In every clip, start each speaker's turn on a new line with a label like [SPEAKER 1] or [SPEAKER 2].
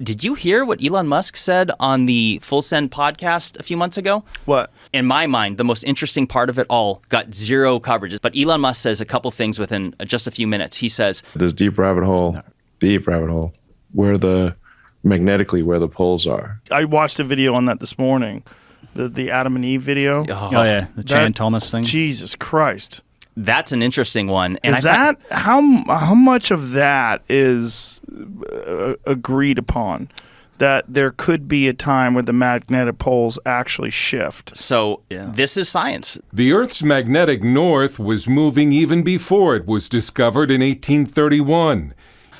[SPEAKER 1] Did you hear what Elon Musk said on the Full Send podcast a few months ago?
[SPEAKER 2] What?
[SPEAKER 1] In my mind, the most interesting part of it all got zero coverage. But Elon Musk says a couple things within just a few minutes. He says,
[SPEAKER 3] this deep rabbit hole, where the poles are.
[SPEAKER 2] I watched a video on that this morning, the Adam and Eve video.
[SPEAKER 4] Oh yeah, the Chan Thomas thing.
[SPEAKER 2] Jesus Christ.
[SPEAKER 1] That's an interesting one. And
[SPEAKER 2] how much of that is agreed upon? That there could be a time where the magnetic poles actually shift.
[SPEAKER 1] So This is science.
[SPEAKER 5] The Earth's magnetic north was moving even before it was discovered in 1831.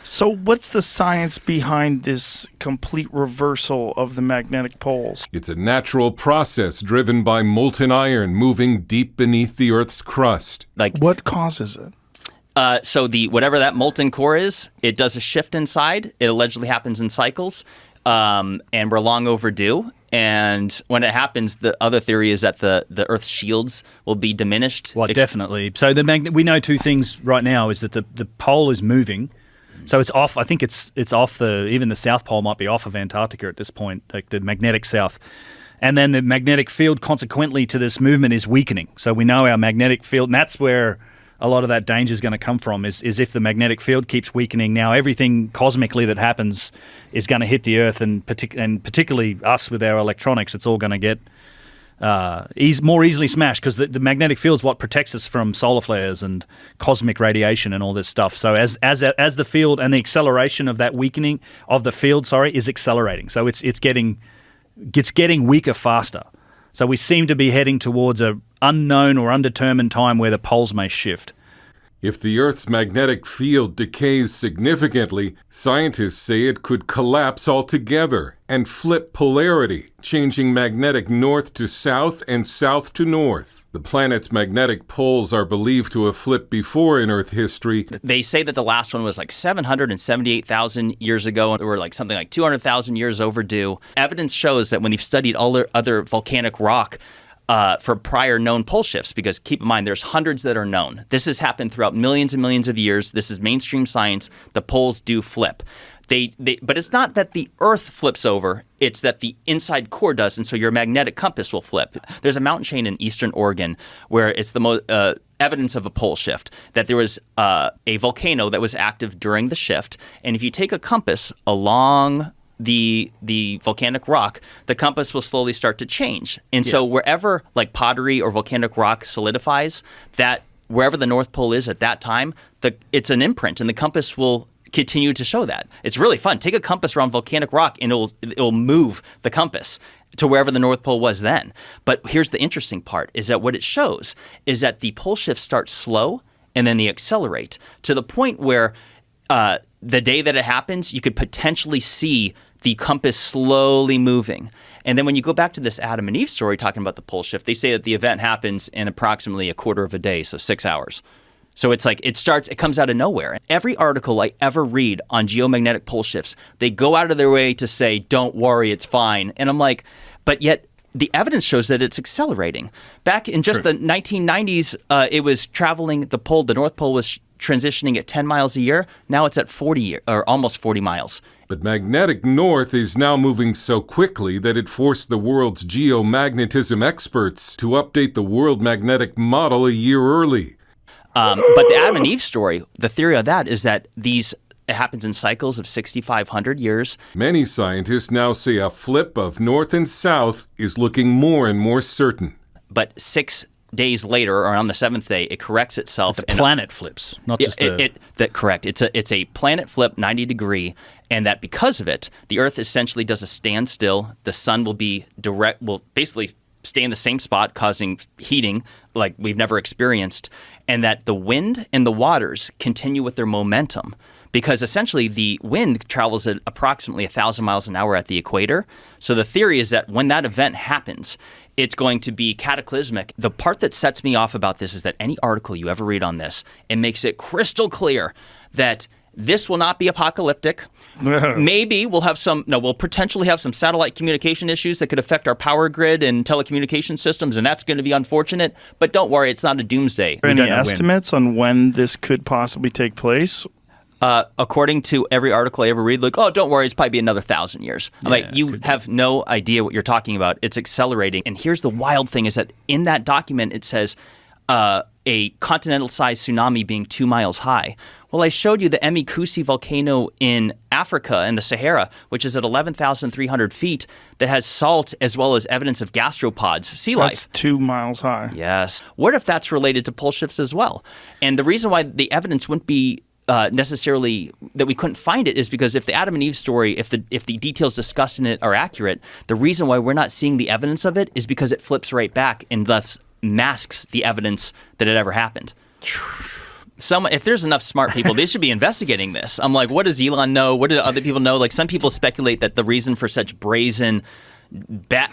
[SPEAKER 2] So what's the science behind this complete reversal of the magnetic poles?
[SPEAKER 5] It's a natural process driven by molten iron moving deep beneath the Earth's crust.
[SPEAKER 2] What causes it?
[SPEAKER 1] So whatever that molten core is, it does a shift inside. It allegedly happens in cycles, and we're long overdue. And when it happens, the other theory is that the Earth's shields will be diminished.
[SPEAKER 4] Well, definitely. So we know two things right now: is that the pole is moving. So it's off. I think it's off even the South Pole might be off of Antarctica at this point, like the magnetic south. And then the magnetic field, consequently to this movement, is weakening. So we know our magnetic field, and that's where a lot of that danger is going to come from, is if the magnetic field keeps weakening. Now, everything cosmically that happens is going to hit the Earth, and particularly us with our electronics, it's all going to get more easily smashed, because the magnetic field is what protects us from solar flares and cosmic radiation and all this stuff. So as the field and the acceleration of that weakening of the field, is accelerating. So it's getting weaker faster. So we seem to be heading towards a unknown or undetermined time where the poles may shift.
[SPEAKER 5] If the Earth's magnetic field decays significantly, scientists say it could collapse altogether and flip polarity, changing magnetic north to south and south to north. The planet's magnetic poles are believed to have flipped before in Earth history.
[SPEAKER 1] They say that the last one was 778,000 years ago, or something like 200,000 years overdue. Evidence shows that when you've studied other volcanic rock, for prior known pole shifts, because keep in mind, there's hundreds that are known. This has happened throughout millions and millions of years. This is mainstream science. The poles do flip. But it's not that the Earth flips over, it's that the inside core does, and so your magnetic compass will flip. There's a mountain chain in eastern Oregon where it's the most evidence of a pole shift, that there was a volcano that was active during the shift, and if you take a compass along the volcanic rock, the compass will slowly start to change. And so wherever pottery or volcanic rock solidifies, that wherever the North Pole is at that time, it's an imprint, and the compass will continue to show that. It's really fun. Take a compass around volcanic rock and it'll move the compass to wherever the North Pole was then. But here's the interesting part, is that what it shows is that the pole shifts start slow and then they accelerate to the point where the day that it happens, you could potentially see the compass slowly moving. And then when you go back to this Adam and Eve story talking about the pole shift, they say that the event happens in approximately a quarter of a day, so 6 hours. So it's it comes out of nowhere. Every article I ever read on geomagnetic pole shifts, they go out of their way to say, don't worry, it's fine. And I'm like, but yet the evidence shows that it's accelerating. Back in just the 1990s, it was traveling, the North Pole was transitioning at 10 miles a year. Now it's at 40 or almost 40 miles.
[SPEAKER 5] But magnetic north is now moving so quickly that it forced the world's geomagnetism experts to update the world magnetic model a year early.
[SPEAKER 1] But the Adam and Eve story, the theory of that is that it happens in cycles of 6,500 years.
[SPEAKER 5] Many scientists now say a flip of north and south is looking more and more certain.
[SPEAKER 1] But 6 days later, or on the seventh day, it corrects itself.
[SPEAKER 4] The planet flips, not just
[SPEAKER 1] correct. It's a planet flip 90 degree, and that because of it, the Earth essentially does a standstill. The sun will basically stay in the same spot, causing heating like we've never experienced, and that the wind and the waters continue with their momentum. Because essentially the wind travels at approximately 1,000 miles an hour at the equator. So the theory is that when that event happens, it's going to be cataclysmic. The part that sets me off about this is that any article you ever read on this, it makes it crystal clear that this will not be apocalyptic. Maybe we'll potentially have some satellite communication issues that could affect our power grid and telecommunication systems, and that's going to be unfortunate. But don't worry, it's not a doomsday.
[SPEAKER 2] Any estimates on when this could possibly take place?
[SPEAKER 1] According to every article I ever read, like, oh, don't worry, it's probably be another 1,000 years. I'm like, you have no idea what you're talking about. It's accelerating. And here's the wild thing is that in that document, it says a continental-sized tsunami being 2 miles high. Well, I showed you the Emikusi volcano in Africa in the Sahara, which is at 11,300 feet, that has salt as well as evidence of gastropods, sea life.
[SPEAKER 2] That's 2 miles high.
[SPEAKER 1] Yes. What if that's related to pole shifts as well? And the reason why the evidence wouldn't be necessarily that we couldn't find it is because if the Adam and Eve story, if the details discussed in it are accurate, the reason why we're not seeing the evidence of it is because it flips right back and thus masks the evidence that it ever happened. If there's enough smart people, they should be investigating this. I'm like, what does Elon know? What do other people know? Like, some people speculate that the reason for such brazen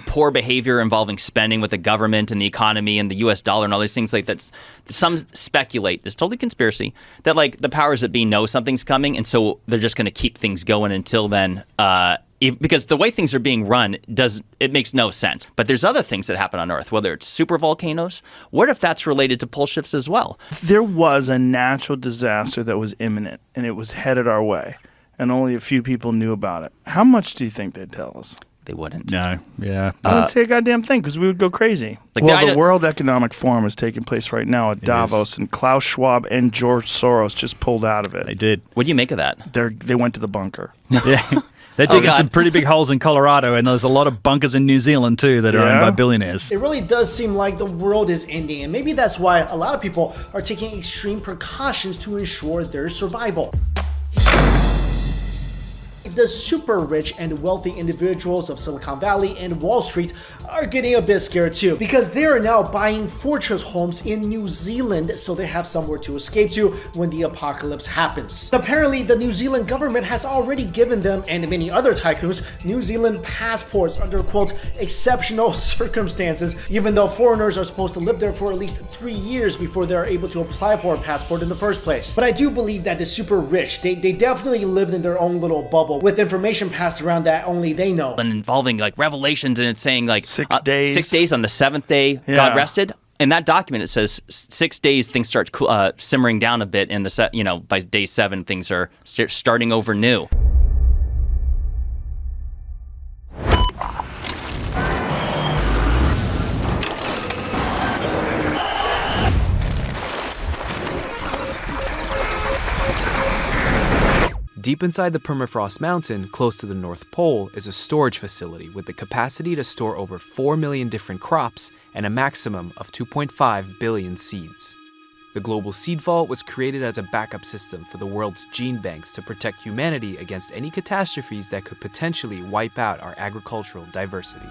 [SPEAKER 1] poor behavior involving spending with the government and the economy and the U.S. dollar and all these things like that. Some speculate, it's totally conspiracy, that like the powers that be know something's coming, and so they're just going to keep things going until then. Because the way things are being run, it makes no sense. But there's other things that happen on Earth, whether it's super volcanoes. What if that's related to pole shifts as well?
[SPEAKER 2] There was a natural disaster that was imminent, and it was headed our way, and only a few people knew about it. How much do you think they'd tell us?
[SPEAKER 1] They wouldn't.
[SPEAKER 4] No, yeah.
[SPEAKER 2] I wouldn't say a goddamn thing because we would go crazy.
[SPEAKER 1] Like
[SPEAKER 2] the World Economic Forum is taking place right now at Davos, and Klaus Schwab and George Soros just pulled out of it.
[SPEAKER 4] They did.
[SPEAKER 1] What do you make of that?
[SPEAKER 2] They went to the bunker.
[SPEAKER 4] Yeah. They're digging some pretty big holes in Colorado, and there's a lot of bunkers in New Zealand, too, that are owned by billionaires.
[SPEAKER 6] It really does seem like the world is ending, and maybe that's why a lot of people are taking extreme precautions to ensure their survival. The super rich and wealthy individuals of Silicon Valley and Wall Street are getting a bit scared too, because they are now buying fortress homes in New Zealand so they have somewhere to escape to when the apocalypse happens. Apparently, the New Zealand government has already given them, and many other tycoons, New Zealand passports under, quote, exceptional circumstances, even though foreigners are supposed to live there for at least 3 years before they're able to apply for a passport in the first place. But I do believe that the super rich, they definitely lived in their own little bubble, with information passed around that only they know.
[SPEAKER 1] And involving like revelations, and it's saying like
[SPEAKER 2] 6 days.
[SPEAKER 1] 6 days, on the seventh day, God rested. In that document, it says 6 days things start simmering down a bit, and by day 7 things are starting over new.
[SPEAKER 7] Deep inside the permafrost mountain, close to the North Pole, is a storage facility with the capacity to store over 4 million different crops and a maximum of 2.5 billion seeds. The Global Seed Vault was created as a backup system for the world's gene banks to protect humanity against any catastrophes that could potentially wipe out our agricultural diversity.